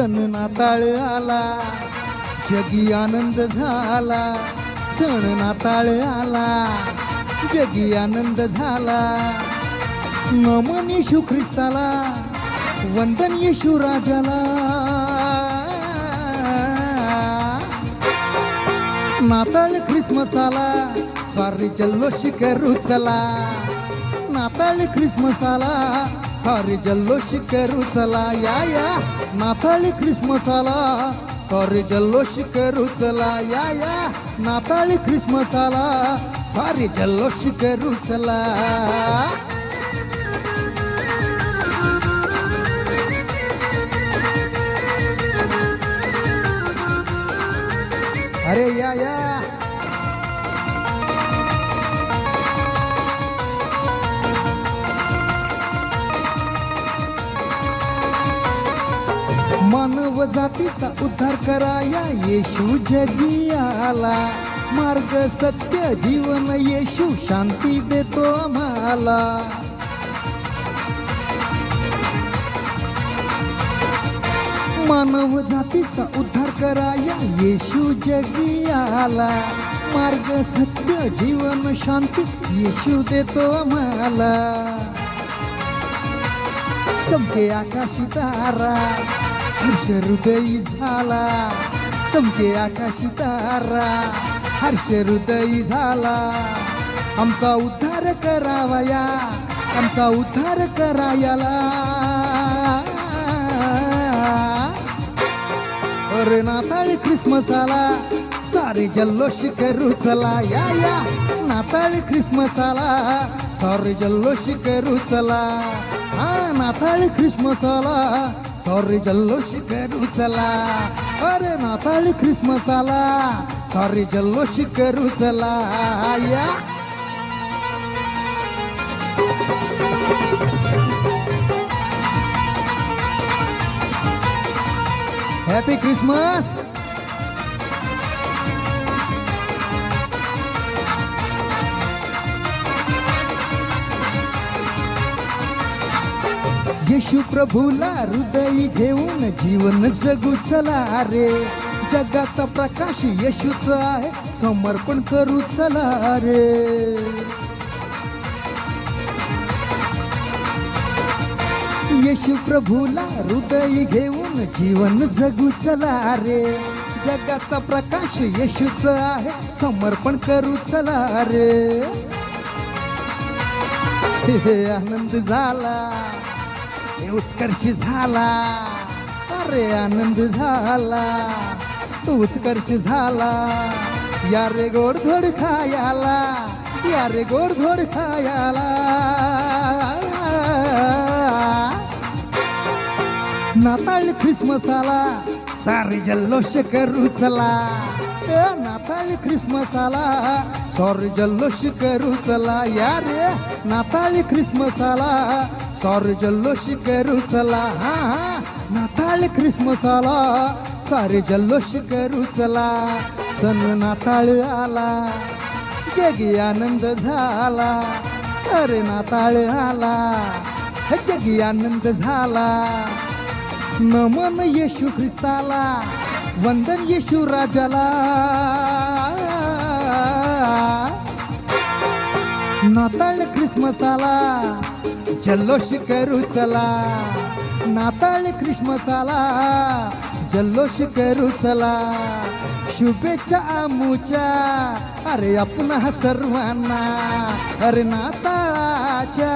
सण नाताळ आला, जगी आनंद झाला. सण नाताळ आला, जगी आनंद झाला. नमन येशू ख्रिस्ताला, वंदन येशू राजाला. नाताळ ख्रिसमस आला, सारे जल्लोष करू चला. नाताळ ख्रिसमस आला, सारे जल्लोष करू चला. या नाताळ ख्रिसमस आला, सारे जल्लोष करू चला. या नाताळ ख्रिसमस आला, सारे जल्लोष करू चला. अरे या मानव जातीचा उद्धार कराया येशू जगी आला. मार्ग सत्य जीवन येशू शांती देतो आम्हाला. मानव जातीचा उद्धार कराया येशू जगी आला. मार्ग सत्य जीवन शांती येशू देतो आम्हाला. चमके आकाशी तारा, हर्ष हृदयी झाला. चमके आकाशी तारा, हर्ष हृदयी झाला. आमचा उद्धार करावया, आमचा उद्धार करायला. अरे नाताळ ख्रिसमस आला, सारे जल्लोष करू चला. या नाताळ ख्रिसमस आला, सारे जल्लोष करू चला. नाताळ ख्रिसमस आला, सारे जल्लोष करू चला. अरे नाताळ ख्रिसमस आला, सारे जल्लोष करू चला. या हॅपी क्रिसमस. येशू प्रभूला हृदयी घेऊन जीवन जगू चला रे. जगाचा प्रकाश येशूच आहे, समर्पण करू चला रे. येशू प्रभूला हृदयी घेऊन जीवन जगू चला रे. जगाचा प्रकाश येशूच आहे, समर्पण करू चला रे. आनंद झाला, उत्कर्ष झाला. अरे आनंद झाला, उत्कर्ष झाला. या रे गोडधोड खायाला, या रे गोडधोड खायाला. नाताळ ख्रिसमस आला, सारे जल्लोष करू चला. नाताळ ख्रिसमस आला, सारे जल्लोष करू चला. या रे नाताळ ख्रिसमस आला, सारे जल्लोष करू चला. नाताळ ख्रिसमस आला, सारे जल्लोष करू चला. सण नाताळ आला, जगी आनंद झाला. अरे नाताळ आला, जगी आनंद झाला. नमन येशू ख्रिस्ताला, वंदन येशू राजाला. नाताळ ख्रिसमस आला, जल्लोष करू चला. नाताळ ख्रिसमस आला, जल्लोष करू चला. शुभेच्छा आमुच्या, अरे आपण सर्वांना. अरे नाताळाच्या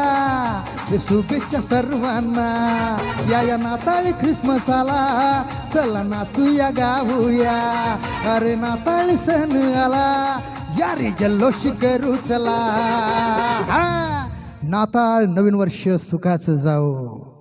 शुभेच्छा सर्वांना. या नाताळ ख्रिसमस आला, चला नाचूया गाऊया. अरे नाताळ सण आला, या रे जल्लोष करू चला. नाताळ नवीन वर्ष सुखाचं जाओ.